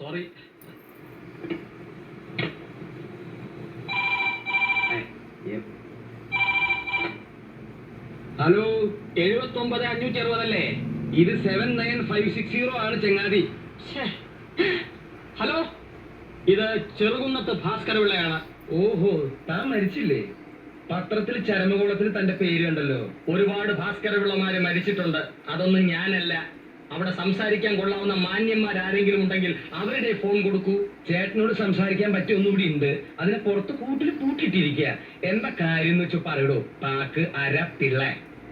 Sorry. Hello, 79,560 അല്ലേ? ഇത് 79560 ആണ് ചെങ്ങാതി. ഹലോ, ഇത് ചെറുകുന്നത്ത് ഭാസ്കരപിള്ളയാണ്. ഓഹോ, താൻ മരിച്ചില്ലേ? പത്രത്തിൽ ചരമകോളത്തിൽ തന്റെ പേര് കണ്ടല്ലോ. ഒരുപാട് ഭാസ്കരപിള്ളമാര് മരിച്ചിട്ടുണ്ട്. അതൊന്നും ഞാനല്ല. അവിടെ സംസാരിക്കാൻ കൊള്ളാവുന്ന മാന്യന്മാരാരെങ്കിലും ഉണ്ടെങ്കിൽ അവരുടെ ഫോൺ കൊടുക്കൂ. ചേട്ടനോട് സംസാരിക്കാൻ പറ്റിയ ഒന്നുകൂടി ഉണ്ട്. അതിനെ പുറത്ത് കൂട്ടിൽ പൂട്ടിയിട്ടിരിക്കുക. എന്താ കാര്യം എന്ന് വെച്ച് പറയടോ. പാക്ക് അര പിള്ള.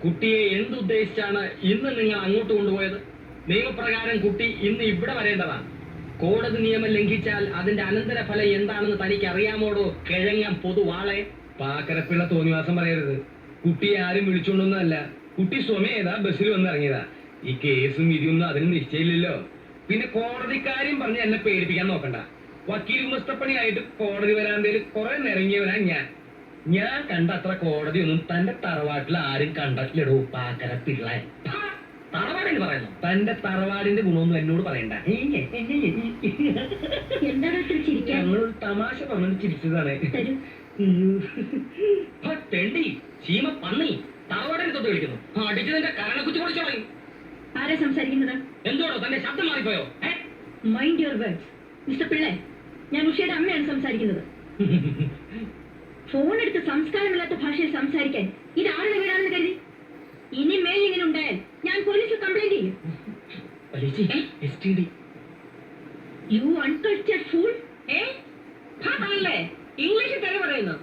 കുട്ടിയെ എന്തുദ്ദേശിച്ചാണ് ഇന്ന് നിങ്ങൾ അങ്ങോട്ട് കൊണ്ടുപോയത്? നിയമപ്രകാരം കുട്ടി ഇന്ന് ഇവിടെ വരേണ്ടതാണ്. കോടതി നിയമം ലംഘിച്ചാൽ അതിന്റെ അനന്തരഫലം എന്താണെന്ന് തനിക്ക് അറിയാമോടോ കിഴങ്ങൻ പൊതുവാളെ? പാക്കരപ്പിള്ള തോന്നിവാസം പറയരുത്. കുട്ടിയെ ആരും വിളിച്ചോണ്ടൊന്നുമല്ല. കുട്ടി സ്വമേതാ ബസ്സിൽ വന്നിറങ്ങിയതാ. ഈ കേസും വിധിയൊന്നും അതിന് നിശ്ചയില്ലല്ലോ. പിന്നെ കോടതിക്കാരും പറഞ്ഞ് എന്നെ പേടിപ്പിക്കാൻ നോക്കണ്ട. വക്കീൽ മുസ്തപ്പണിയായിട്ട് കോടതി വരാന്തയിൽ കുറെ നിറങ്ങിയവനാ ഞാൻ കണ്ട അത്ര കോടതിയൊന്നും തന്റെ തറവാട്ടിൽ ആരും കണ്ടിട്ടില്ലടോ പാക്കരപ്പിള്ള. തറവാടിന് പറയുന്നു. തന്റെ തറവാടിന്റെ ഗുണമൊന്നും എന്നോട് പറയണ്ട. ഞങ്ങൾ തമാശ പറഞ്ഞു ചിരിച്ചതാണ്. തെണ്ടി ചീമ പന്നി തറവാടിനെ തൊട്ട് കളിക്കുന്നു. അടിച്ചതിന്റെ കരണക്കുറ്റി പൊളിച്ചു കളയും. ആരാ സംസാരിക്കുന്നത്? എന്തോടോ തന്റെ ശബ്ദം മാറിപ്പോയോ? മൈൻഡ് യുവർ വേർഡ്സ് മിസ്റ്റർ പിള്ളേ. ഞാൻ ഉഷയുടെ അമ്മയാണ് സംസാരിക്കുന്നത്. ഫോൺ എടുത്ത് സംസ്കാരമില്ലാത്ത ഭാഷയിൽ സംസാരിക്കാൻ ഇത് ആരുടെ വീടാണെന്ന് കരുതി? ഇനി മേൽ ഇങ്ങനെ ഉണ്ടായാൽ ഞാൻ പോലീസിൽ കംപ്ലൈന്റ് ചെയ്യും. You uncultured fool. അല്ലേ ഇംഗ്ലീഷിൽ തെറി പറയുന്നു.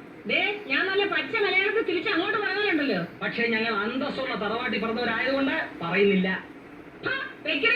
ഞാൻ നല്ല പച്ച മലയാളത്തിൽ തിരിച്ച് അങ്ങോട്ട് പറയാനുണ്ടല്ലോ. പക്ഷെ ഞങ്ങൾ അന്തസ്സുള്ള തറവാട്ടി പറഞ്ഞവരായതുകൊണ്ട് പറയുന്നില്ല. വെക്കണ